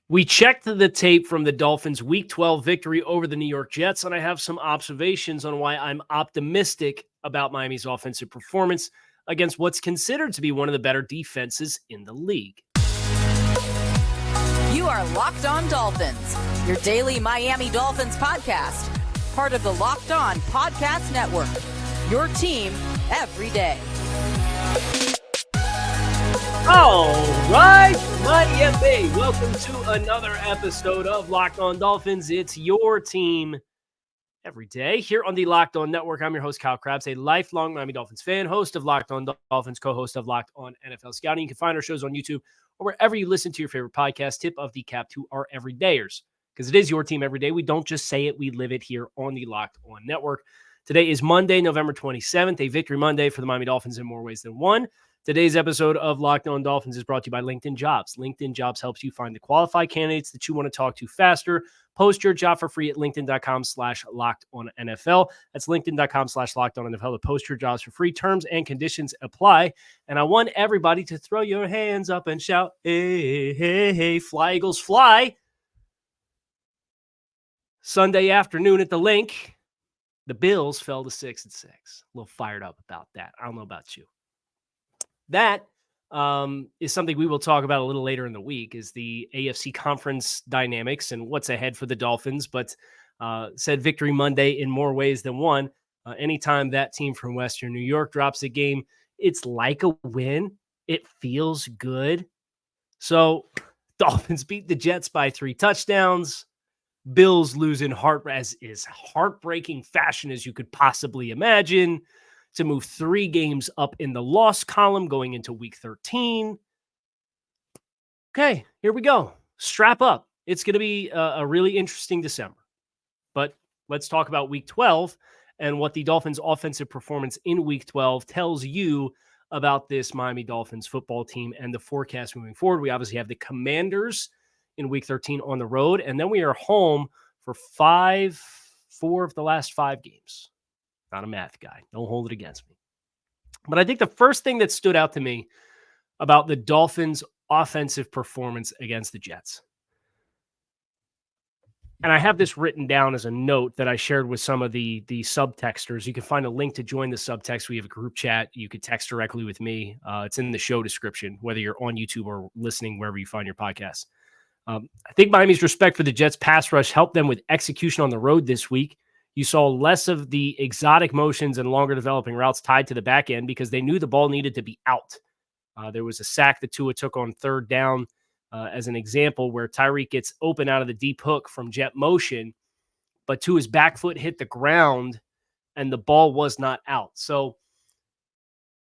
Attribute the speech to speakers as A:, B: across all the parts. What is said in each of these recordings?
A: We checked the tape from the Dolphins' Week 12 victory over the New York Jets, and I have some observations on why I'm optimistic about Miami's offensive performance against what's considered to be one of the better defenses in the league.
B: You are Locked On Dolphins, your daily Miami Dolphins podcast, part of the Locked On Podcast Network, your team every day.
A: All right, Miami, welcome to another episode of Locked On Dolphins. It's your team every day here on the Locked On Network. I'm your host, Kyle Krabs, a lifelong Miami Dolphins fan, host of Locked On Dolphins, co-host of Locked On NFL Scouting. You can find our shows on YouTube or wherever you listen to your favorite podcast. Tip of the cap to our everydayers, because it is your team every day. We don't just say it, we live it here on the Locked On Network. Today is Monday, November 27th, a victory Monday for the Miami Dolphins in more ways than one. Today's episode of Locked On Dolphins is brought to you by LinkedIn Jobs. LinkedIn Jobs helps you find the qualified candidates that you want to talk to faster. Post your job for free at linkedin.com/LockedOnNFL. That's linkedin.com/LockedOnNFL to post your jobs for free. Terms and conditions apply. And I want everybody to throw your hands up and shout, hey, hey, hey, fly, Eagles, fly. Sunday afternoon at the Link, the Bills fell to 6-6. A little fired up about that. I don't know about you. That is something we will talk about a little later in the week, is the AFC conference dynamics and what's ahead for the Dolphins. But said victory Monday in more ways than one. Anytime that team from Western New York drops a game, it's like a win. It feels good. So Dolphins beat the Jets by 3 touchdowns. Bills lose in heartbreaking fashion as you could possibly imagine, to move 3 games up in the loss column going into week 13. Okay, here we go. Strap up. It's going to be a really interesting December. But let's talk about week 12 and what the Dolphins' offensive performance in week 12 tells you about this Miami Dolphins football team and the forecast moving forward. We obviously have the Commanders in week 13 on the road, and then we are home for 4 of the last 5 games. Not a math guy. Don't hold it against me. But I think the first thing that stood out to me about the Dolphins' offensive performance against the Jets, and I have this written down as a note that I shared with some of the subtexters. You can find a link to join the subtext. We have a group chat. You could text directly with me. It's in the show description, whether you're on YouTube or listening wherever you find your podcasts. I think Miami's respect for the Jets' pass rush helped them with execution on the road this week. You saw less of the exotic motions and longer developing routes tied to the back end because they knew the ball needed to be out. There was a sack that Tua took on 3rd down as an example, where Tyreek gets open out of the deep hook from jet motion, but Tua's back foot hit the ground and the ball was not out. So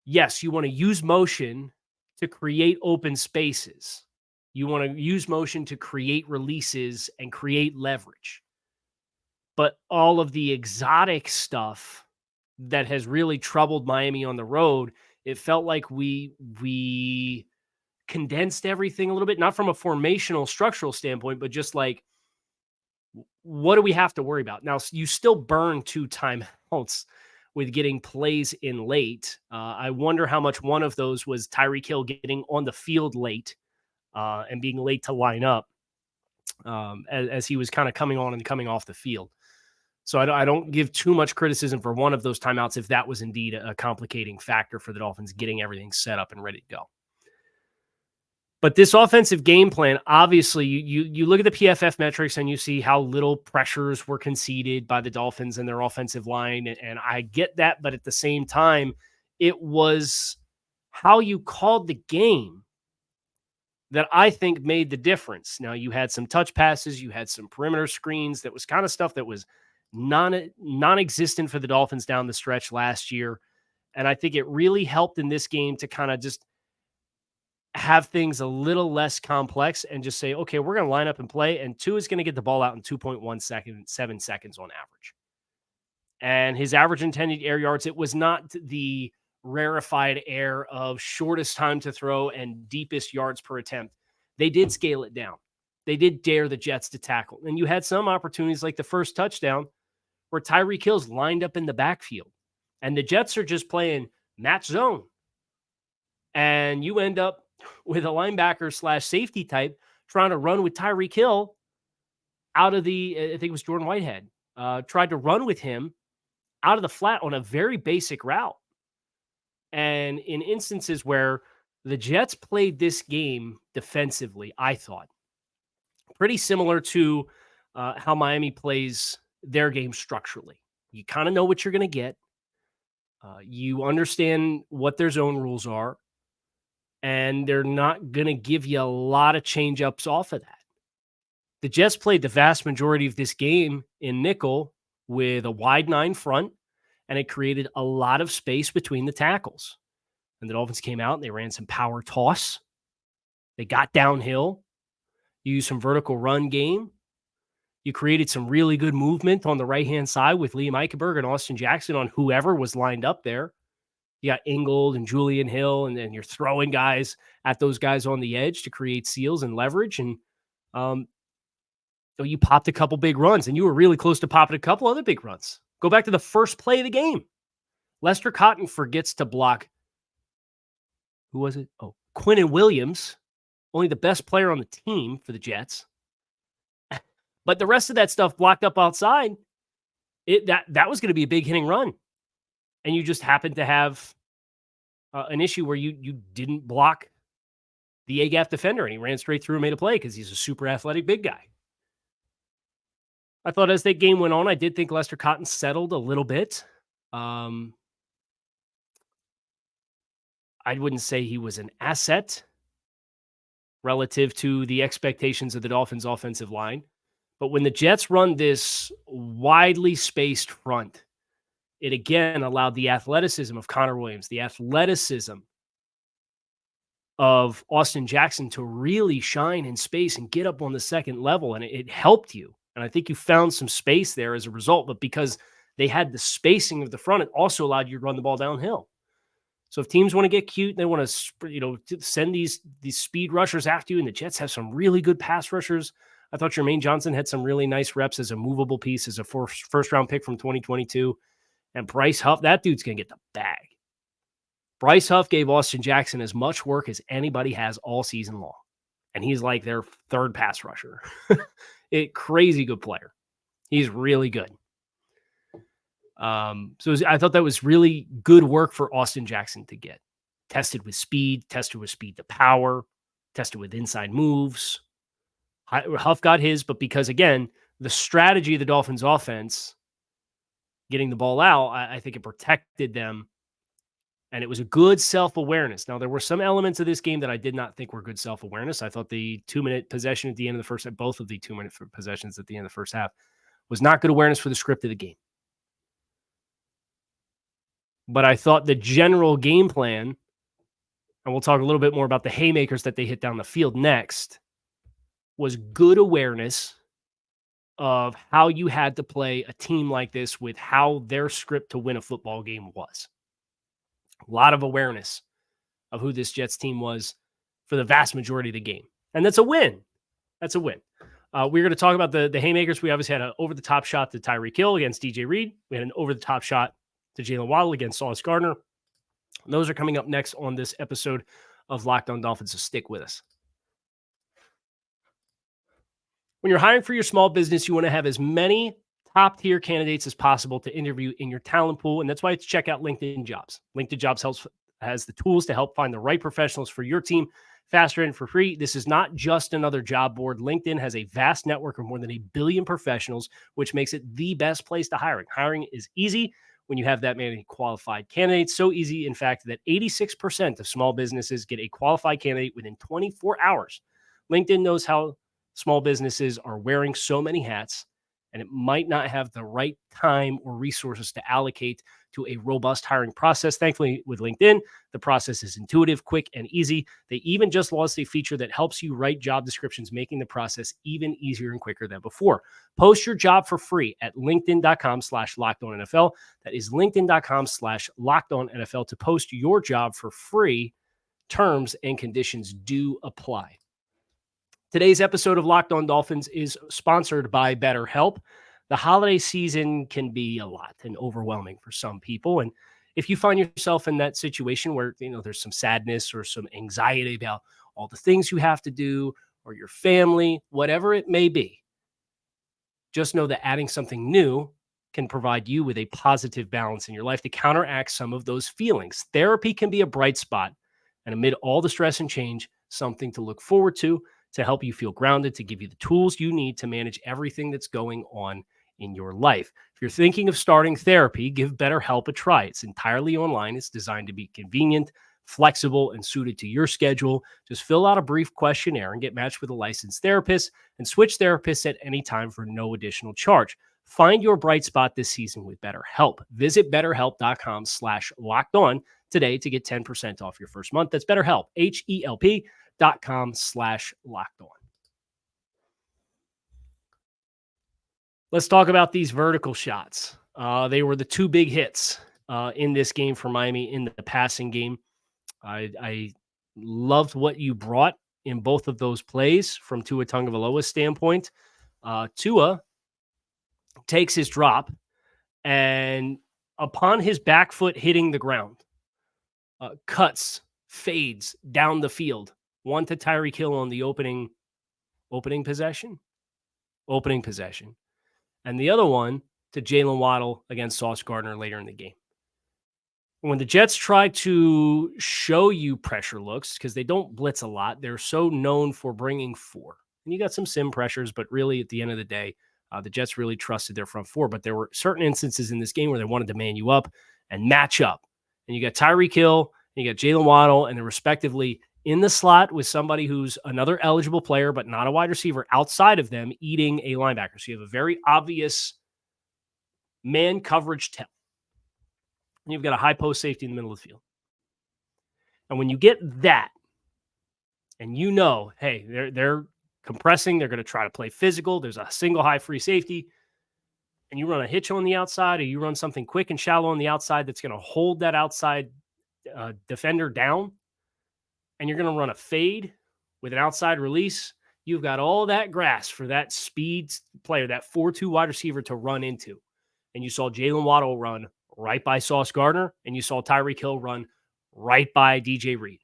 A: yes, you want to use motion to create open spaces. You want to use motion to create releases and create leverage. But all of the exotic stuff that has really troubled Miami on the road, it felt like we condensed everything a little bit, not from a formational structural standpoint, but just like, what do we have to worry about? Now, you still burn 2 timeouts with getting plays in late. I wonder how much one of those was Tyreek Hill getting on the field late and being late to line up as he was kind of coming on and coming off the field. So I don't give too much criticism for one of those timeouts if that was indeed a complicating factor for the Dolphins getting everything set up and ready to go. But this offensive game plan, obviously, you look at the PFF metrics and you see how little pressures were conceded by the Dolphins and their offensive line. And I get that, but at the same time, it was how you called the game that I think made the difference. Now, you had some touch passes, you had some perimeter screens. That was kind of stuff that was non-existent for the Dolphins down the stretch last year. And I think it really helped in this game to kind of just have things a little less complex and just say, okay, we're going to line up and play. And Tua is going to get the ball out in 7 seconds on average. And his average intended air yards, it was not the rarefied air of shortest time to throw and deepest yards per attempt. They did scale it down. They did dare the Jets to tackle. And you had some opportunities like the first touchdown where Tyreek Hill's lined up in the backfield and the Jets are just playing match zone. And you end up with a linebacker / safety type trying to run with Tyreek Hill out of I think it was Jordan Whitehead, tried to run with him out of the flat on a very basic route. And in instances where the Jets played this game defensively, I thought, pretty similar to how Miami plays their game structurally. You kind of know what you're going to get. You understand what their zone rules are, and they're not going to give you a lot of change-ups off of that. The Jets played the vast majority of this game in nickel with a wide 9 front, and it created a lot of space between the tackles. And the Dolphins came out and they ran some power toss. They got downhill, used some vertical run game. You created some really good movement on the right-hand side with Liam Eichenberg and Austin Jackson on whoever was lined up there. You got Ingold and Julian Hill, and then you're throwing guys at those guys on the edge to create seals and leverage. And so you popped a couple big runs, and you were really close to popping a couple other big runs. Go back to the first play of the game. Lester Cotton forgets to block. Who was it? Oh, Quinnen Williams, only the best player on the team for the Jets. But the rest of that stuff blocked up outside, that was going to be a big hitting run. And you just happened to have an issue where you didn't block the A-gap defender, and he ran straight through and made a play because he's a super athletic big guy. I thought as that game went on, I did think Lester Cotton settled a little bit. I wouldn't say he was an asset relative to the expectations of the Dolphins' offensive line. But when the Jets run this widely spaced front, it again allowed the athleticism of Connor Williams, the athleticism of Austin Jackson to really shine in space and get up on the second level. And it helped you. And I think you found some space there as a result. But because they had the spacing of the front, it also allowed you to run the ball downhill. So if teams want to get cute, they want to, send these speed rushers after you, and the Jets have some really good pass rushers. I thought Jermaine Johnson had some really nice reps as a movable piece, as a first-round pick from 2022. And Bryce Huff, that dude's going to get the bag. Bryce Huff gave Austin Jackson as much work as anybody has all season long. And he's like their third pass rusher. Crazy good player. He's really good. I thought that was really good work for Austin Jackson to get. Tested with speed to power, tested with inside moves. Huff got his, but because, again, the strategy of the Dolphins offense, getting the ball out, I think it protected them, and it was a good self-awareness. Now, there were some elements of this game that I did not think were good self-awareness. I thought the 2-minute possession at the end of the first half, both of the 2-minute possessions at the end of the first half, was not good awareness for the script of the game. But I thought the general game plan, and we'll talk a little bit more about the haymakers that they hit down the field next, was good awareness of how you had to play a team like this with how their script to win a football game was. A lot of awareness of who this Jets team was for the vast majority of the game. And that's a win. That's a win. We're going to talk about the haymakers. We obviously had an over-the-top shot to Tyreek Hill against DJ Reed. We had an over-the-top shot to Jalen Waddle against Sauce Gardner. Those are coming up next on this episode of Locked On Dolphins, so stick with us. When you're hiring for your small business, you want to have as many top-tier candidates as possible to interview in your talent pool, and that's why it's check out LinkedIn Jobs. LinkedIn Jobs has the tools to help find the right professionals for your team faster and for free. This is not just another job board. LinkedIn has a vast network of more than 1 billion professionals, which makes it the best place to hire. Hiring is easy when you have that many qualified candidates. So easy, in fact, that 86% of small businesses get a qualified candidate within 24 hours. LinkedIn knows how small businesses are wearing so many hats, and it might not have the right time or resources to allocate to a robust hiring process. Thankfully, with LinkedIn, the process is intuitive, quick, and easy. They even just launched a feature that helps you write job descriptions, making the process even easier and quicker than before. Post your job for free at linkedin.com/LockedOnNFL. That is linkedin.com/LockedOnNFL to post your job for free. Terms and conditions do apply. Today's episode of Locked On Dolphins is sponsored by BetterHelp. The holiday season can be a lot and overwhelming for some people. And if you find yourself in that situation where, there's some sadness or some anxiety about all the things you have to do, or your family, whatever it may be. Just know that adding something new can provide you with a positive balance in your life to counteract some of those feelings. Therapy can be a bright spot, and amid all the stress and change, something to look forward to help you feel grounded, to give you the tools you need to manage everything that's going on in your life. If you're thinking of starting therapy, give BetterHelp a try. It's entirely online. It's designed to be convenient, flexible, and suited to your schedule. Just fill out a brief questionnaire and get matched with a licensed therapist, and switch therapists at any time for no additional charge. Find your bright spot this season with BetterHelp. Visit BetterHelp.com/lockedon today to get 10% off your first month. That's BetterHelp, HELP.com/lockedon. Let's talk about these vertical shots. They were the two big hits in this game for Miami in the passing game. I loved what you brought in both of those plays from Tua Tagovailoa's standpoint. Tua takes his drop, and upon his back foot hitting the ground, cuts, fades down the field. One to Tyreek Hill on the opening possession. And the other one to Jalen Waddle against Sauce Gardner later in the game. When the Jets try to show you pressure looks, because they don't blitz a lot, they're so known for bringing four. And you got some sim pressures, but really at the end of the day, the Jets really trusted their front four. But there were certain instances in this game where they wanted to man you up and match up. And you got Tyreek Hill, and you got Jalen Waddle, and they're respectively in the slot with somebody who's another eligible player, but not a wide receiver outside of them, eating a linebacker. So you have a very obvious man coverage tell. And you've got a high post safety in the middle of the field. And when you get that, and you know, hey, they're compressing, they're going to try to play physical, there's a single high free safety, and you run a hitch on the outside, or you run something quick and shallow on the outside that's going to hold that outside defender down, and you're going to run a fade with an outside release, you've got all that grass for that speed player, that 4-2 wide receiver to run into. And you saw Jalen Waddle run right by Sauce Gardner, and you saw Tyreek Hill run right by DJ Reed.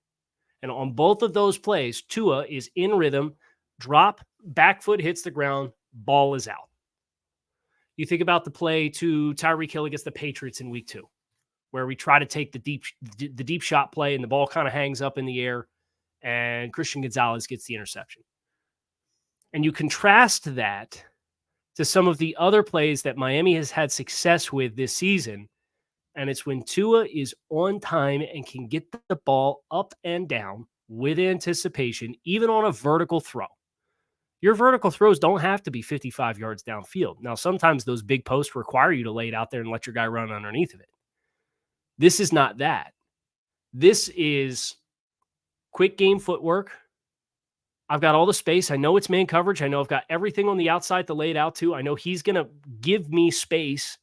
A: And on both of those plays, Tua is in rhythm, drop, back foot hits the ground, ball is out. You think about the play to Tyreek Hill against the Patriots in week 2, where we try to take the deep shot play and the ball kind of hangs up in the air and Christian Gonzalez gets the interception. And you contrast that to some of the other plays that Miami has had success with this season. And it's when Tua is on time and can get the ball up and down with anticipation, even on a vertical throw. Your vertical throws don't have to be 55 yards downfield. Now, sometimes those big posts require you to lay it out there and let your guy run underneath of it. This is not that. This is quick game footwork. I've got all the space. I know it's man coverage. I know I've got everything on the outside to lay it out to. I know he's going to give me space.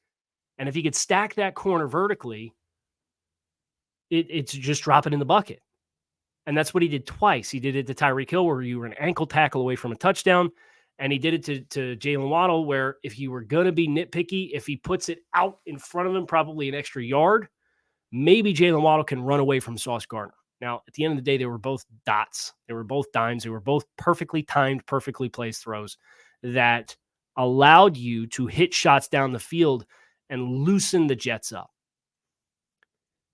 A: And if he could stack that corner vertically, it's just drop it in the bucket. And that's what he did twice. He did it to Tyreek Hill, where you were an ankle tackle away from a touchdown. And he did it to Jalen Waddle, where if you were going to be nitpicky, if he puts it out in front of him, probably an extra yard, maybe Jalen Waddle can run away from Sauce Gardner. Now, at the end of the day, they were both dots. They were both dimes. They were both perfectly timed, perfectly placed throws that allowed you to hit shots down the field and loosen the Jets up.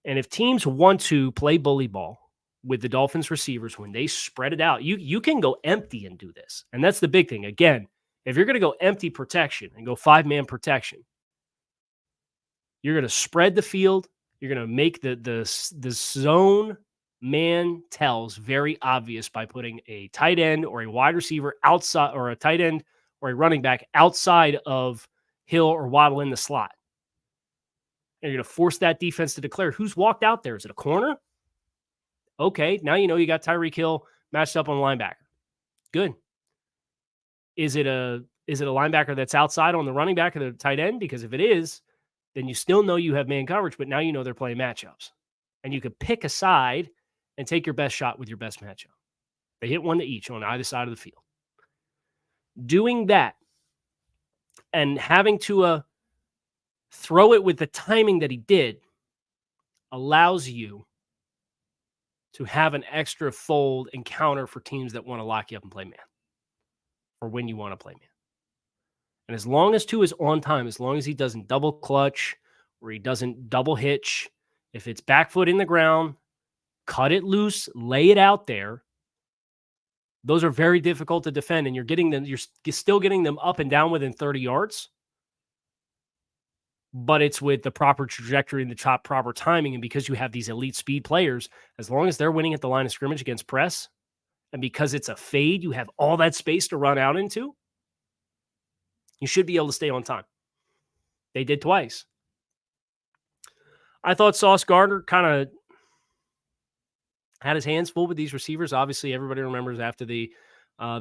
A: And if teams want to play bully ball with the Dolphins receivers, when they spread it out, you can go empty and do this. And that's the big thing. Again, if you're going to go empty protection and go 5-man protection, you're going to spread the field. You're going to make the zone man tells very obvious by putting a tight end or a wide receiver outside, or a tight end or a running back outside of Hill or Waddle in the slot. And you're going to force that defense to declare who's walked out there. Is it a corner? Okay, now you know you got Tyreek Hill matched up on a linebacker. Good. Is it a linebacker that's outside on the running back or the tight end? Because if it is, then you still know you have man coverage, but now you know they're playing matchups. And you could pick a side and take your best shot with your best matchup. They hit one to each on either side of the field. Doing that and having to throw it with the timing that he did allows you to have an extra fold and counter for teams that want to lock you up and play man. for when you want to play man. And as long as Tua is on time, as long as he doesn't double clutch or he doesn't double hitch, if it's back foot in the ground, cut it loose, lay it out there. Those are very difficult to defend, and you're still getting them up and down within 30 yards. But it's with the proper trajectory and the proper timing. And because you have these elite speed players, as long as they're winning at the line of scrimmage against press, and because it's a fade, you have all that space to run out into, you should be able to stay on time. They did twice. I thought Sauce Gardner kind of had his hands full with these receivers. Obviously, everybody remembers after the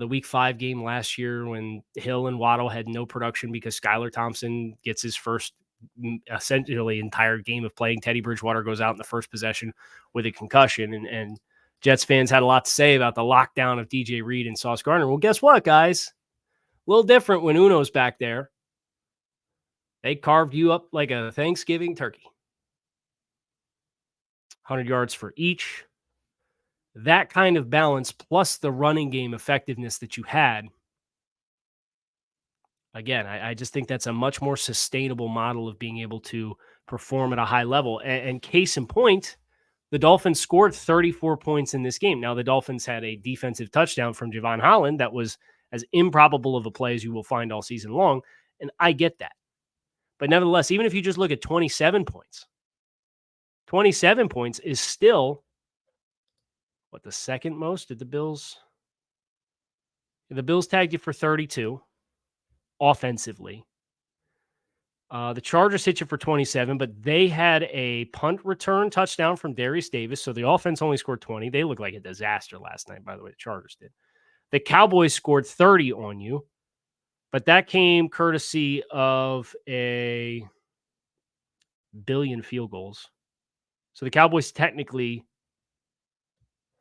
A: Week 5 game last year when Hill and Waddle had no production because Skylar Thompson gets his first essentially entire game of playing. Teddy Bridgewater goes out in the first possession with a concussion, and Jets fans had a lot to say about the lockdown of DJ Reed and Sauce Gardner. Well, guess what, guys? A little different when Uno's back there. They carved you up like a Thanksgiving turkey. 100 yards for each. That kind of balance plus the running game effectiveness that you had. Again, I just think that's a much more sustainable model of being able to perform at a high level. And case in point, the Dolphins scored 34 points in this game. Now, the Dolphins had a defensive touchdown from Javon Holland that was as improbable of a play as you will find all season long, and I get that. But nevertheless, even if you just look at 27 points, 27 points is still, what, the second most? Did the Bills tagged you for 32 offensively. The Chargers hit you for 27, but they had a punt return touchdown from Darius Davis, so the offense only scored 20. They looked like a disaster last night, by the way, the Chargers did. The Cowboys scored 30 on you, but that came courtesy of a billion field goals. So the Cowboys technically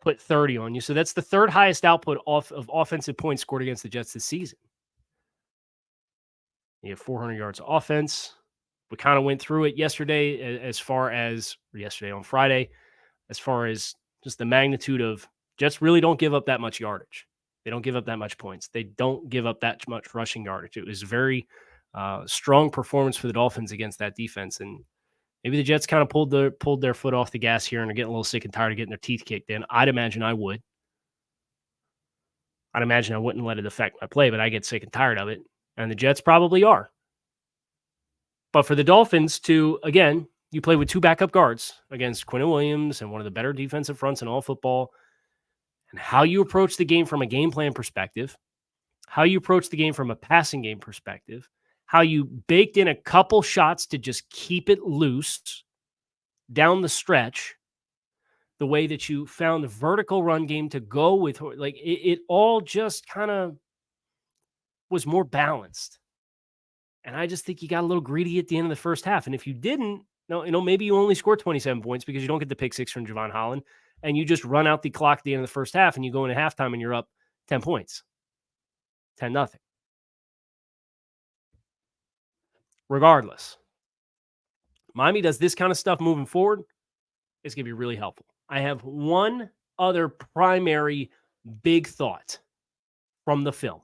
A: put 30 on you. So that's the third highest output of offensive points scored against the Jets this season. You have 400 yards of offense. We kind of went through it yesterday on Friday, as far as just the magnitude of Jets really don't give up that much yardage. They don't give up that much points. They don't give up that much rushing yardage. It was very strong performance for the Dolphins against that defense. And maybe the Jets kind of pulled their foot off the gas here and are getting a little sick and tired of getting their teeth kicked in. I'd imagine I would. I'd imagine I wouldn't let it affect my play, but I get sick and tired of it. And the Jets probably are. But for the Dolphins to, again, you play with two backup guards against Quinnen Williams and one of the better defensive fronts in all football. And how you approach the game from a game plan perspective, how you approach the game from a passing game perspective, how you baked in a couple shots to just keep it loose down the stretch, the way that you found the vertical run game to go with, like it all just kind of was more balanced. And I just think you got a little greedy at the end of the first half. And if you didn't, maybe you only scored 27 points because you don't get the pick six from Javon Holland and you just run out the clock at the end of the first half and you go into halftime and you're up 10 points, 10-0. Regardless, Miami does this kind of stuff moving forward. It's going to be really helpful. I have one other primary big thought from the film.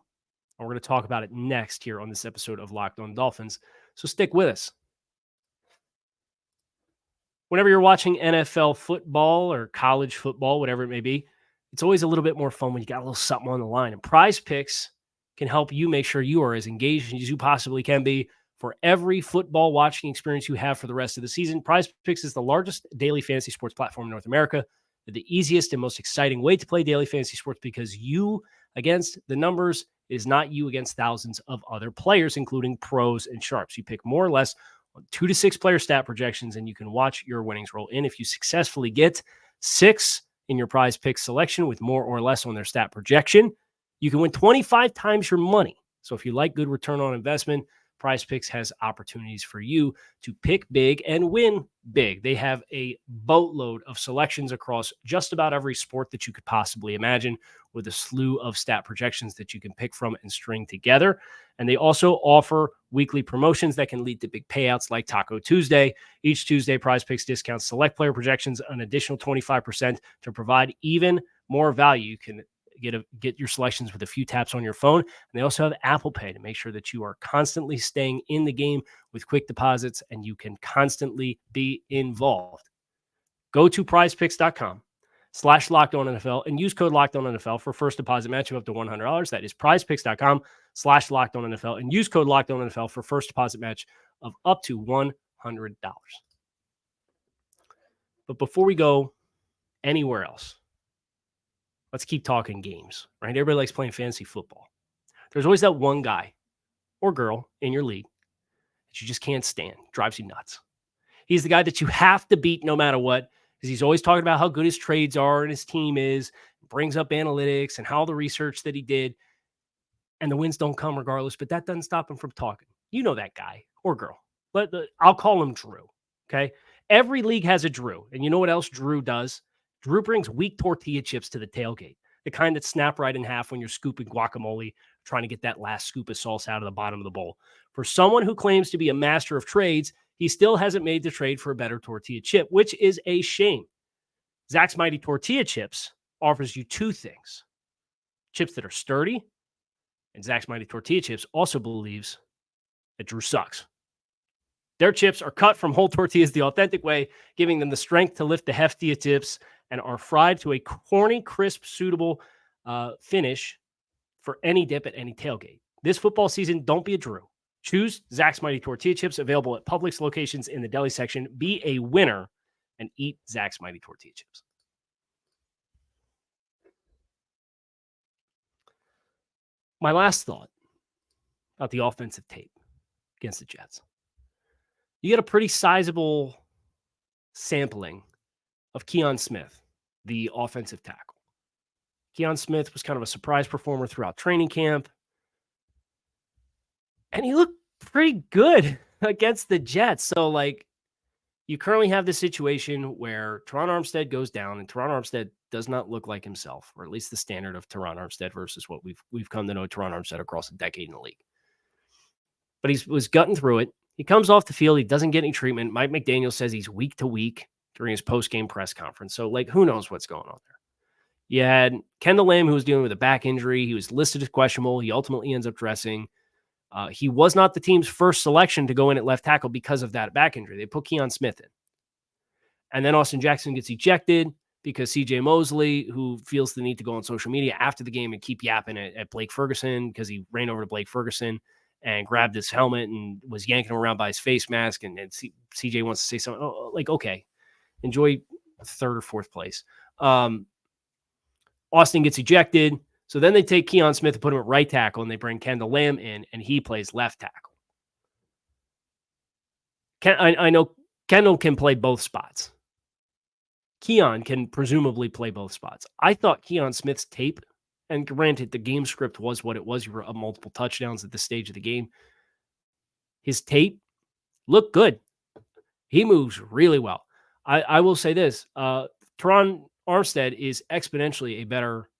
A: And we're going to talk about it next here on this episode of Locked On Dolphins. So stick with us. Whenever you're watching NFL football or college football, whatever it may be, it's always a little bit more fun when you got a little something on the line. And PrizePicks can help you make sure you are as engaged as you possibly can be for every football watching experience you have for the rest of the season. PrizePicks is the largest daily fantasy sports platform in North America. They're the easiest and most exciting way to play daily fantasy sports because you against the numbers is not you against thousands of other players, including pros and sharps. You pick more or less on 2 to 6 player stat projections, and you can watch your winnings roll in. If you successfully get 6 in your PrizePicks selection with more or less on their stat projection, you can win 25 times your money. So if you like good return on investment, PrizePicks has opportunities for you to pick big and win big. They have a boatload of selections across just about every sport that you could possibly imagine, with a slew of stat projections that you can pick from and string together. And they also offer weekly promotions that can lead to big payouts like Taco Tuesday. Each Tuesday, PrizePicks discounts select player projections an additional 25% to provide even more value. You can get your selections with a few taps on your phone. And they also have Apple Pay to make sure that you are constantly staying in the game with quick deposits and you can constantly be involved. Go to prizepicks.com/LockedOnNFL and use code LockedOnNFL for first deposit match of up to $100. That is prizepicks.com/LockedOnNFL and use code LockedOnNFL for first deposit match of up to $100. But before we go anywhere else, let's keep talking games, right? Everybody likes playing fantasy football. There's always that one guy or girl in your league that you just can't stand, drives you nuts. He's the guy that you have to beat no matter what, because he's always talking about how good his trades are and his team is, brings up analytics and how the research that he did, and the wins don't come regardless, but that doesn't stop him from talking. You know that guy or girl. I'll call him Drew, okay? Every league has a Drew, and you know what else Drew does? Drew brings weak tortilla chips to the tailgate, the kind that snap right in half when you're scooping guacamole, trying to get that last scoop of sauce out of the bottom of the bowl. For someone who claims to be a master of trades, he still hasn't made the trade for a better tortilla chip, which is a shame. Zach's Mighty Tortilla Chips offers you two things: chips that are sturdy, and Zach's Mighty Tortilla Chips also believes that Drew sucks. Their chips are cut from whole tortillas the authentic way, giving them the strength to lift the heftiest chips, and are fried to a corny, crisp, suitable finish for any dip at any tailgate. This football season, don't be a Drew. Choose Zach's Mighty Tortilla Chips, available at Publix locations in the deli section. Be a winner and eat Zach's Mighty Tortilla Chips. My last thought about the offensive tape against the Jets. You get a pretty sizable sampling of Keon Smith, the offensive tackle. Keon Smith was kind of a surprise performer throughout training camp, and he looked pretty good against the Jets. So, you currently have this situation where Teron Armstead goes down, and Teron Armstead does not look like himself, or at least the standard of Teron Armstead versus what we've come to know Teron Armstead across a decade in the league. But he was gutting through it. He comes off the field. He doesn't get any treatment. Mike McDaniel says he's week to week during his post-game press conference. So, who knows what's going on there? You had Kendall Lamb, who was dealing with a back injury. He was listed as questionable. He ultimately ends up dressing. He was not the team's first selection to go in at left tackle because of that back injury. They put Keon Smith in. And then Austin Jackson gets ejected because CJ Mosley, who feels the need to go on social media after the game and keep yapping at Blake Ferguson because he ran over to Blake Ferguson and grabbed his helmet and was yanking him around by his face mask. And CJ wants to say something. Okay, enjoy third or fourth place. Austin gets ejected. So then they take Keon Smith and put him at right tackle, and they bring Kendall Lamb in, and he plays left tackle. I know Kendall can play both spots. Keon can presumably play both spots. I thought Keon Smith's tape, and granted, the game script was what it was. You were up multiple touchdowns at this stage of the game. His tape looked good. He moves really well. I will say this. Teron Armstead is exponentially a better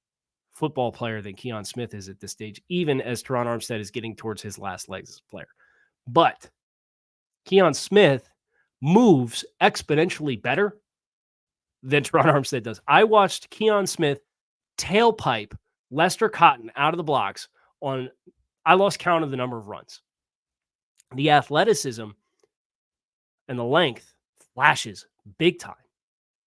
A: football player than Keon Smith is at this stage, even as Teron Armstead is getting towards his last legs as a player. But Keon Smith moves exponentially better than Teron Armstead does. I watched Keon Smith tailpipe Lester Cotton out of the blocks I lost count of the number of runs. The athleticism and the length flashes big time.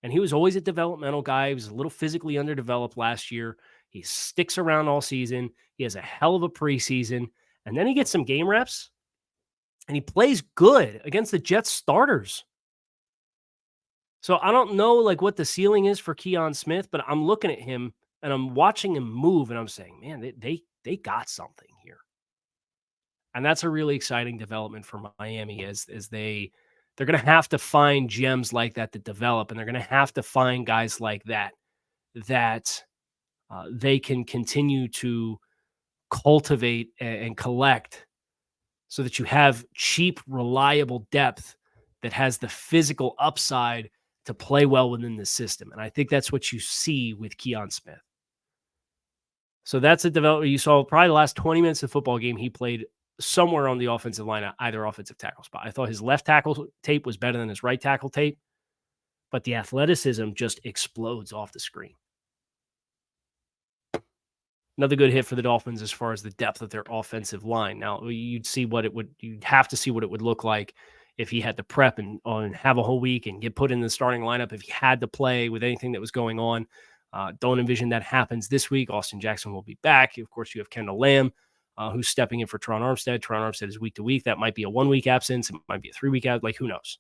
A: And he was always a developmental guy. He was a little physically underdeveloped last year. He sticks around all season. He has a hell of a preseason. And then he gets some game reps. And he plays good against the Jets starters. So I don't know what the ceiling is for Keon Smith, but I'm looking at him and I'm watching him move and I'm saying, man, they got something here. And that's a really exciting development for Miami as they're going to have to find gems like that to develop, and they're going to have to find guys like that they can continue to cultivate and collect so that you have cheap, reliable depth that has the physical upside to play well within the system. And I think that's what you see with Keon Smith. So that's a development. You saw probably the last 20 minutes of the football game, he played somewhere on the offensive line at either offensive tackle spot. I thought his left tackle tape was better than his right tackle tape, but the athleticism just explodes off the screen. Another good hit for the Dolphins as far as the depth of their offensive line. Now, you'd have to see what it would look like if he had to prep and have a whole week and get put in the starting lineup, if he had to play with anything that was going on. Don't envision that happens this week. Austin Jackson will be back. Of course, you have Kendall Lamb, who's stepping in for Teron Armstead. Teron Armstead is week to week. That might be a 1 week absence. It might be a 3 week out. Like, who knows?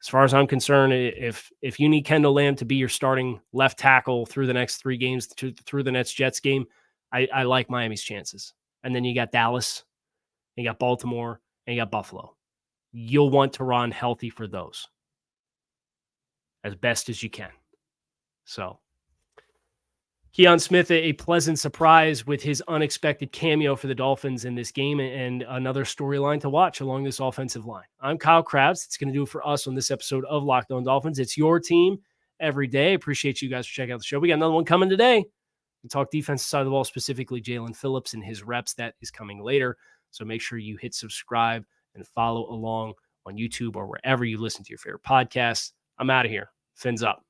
A: As far as I'm concerned, if you need Kendall Lamb to be your starting left tackle through the next 3 games, through the next Jets game, I like Miami's chances. And then you got Dallas, you got Baltimore, and you got Buffalo. You'll want Teron healthy for those as best as you can. So, Keon Smith, a pleasant surprise with his unexpected cameo for the Dolphins in this game, and another storyline to watch along this offensive line. I'm Kyle Krabs. It's going to do it for us on this episode of Locked On Dolphins. It's your team every day. Appreciate you guys for checking out the show. We got another one coming today. We talk defensive side of the ball, specifically Jalen Phillips and his reps. That is coming later. So make sure you hit subscribe and follow along on YouTube or wherever you listen to your favorite podcasts. I'm out of here. Fins up.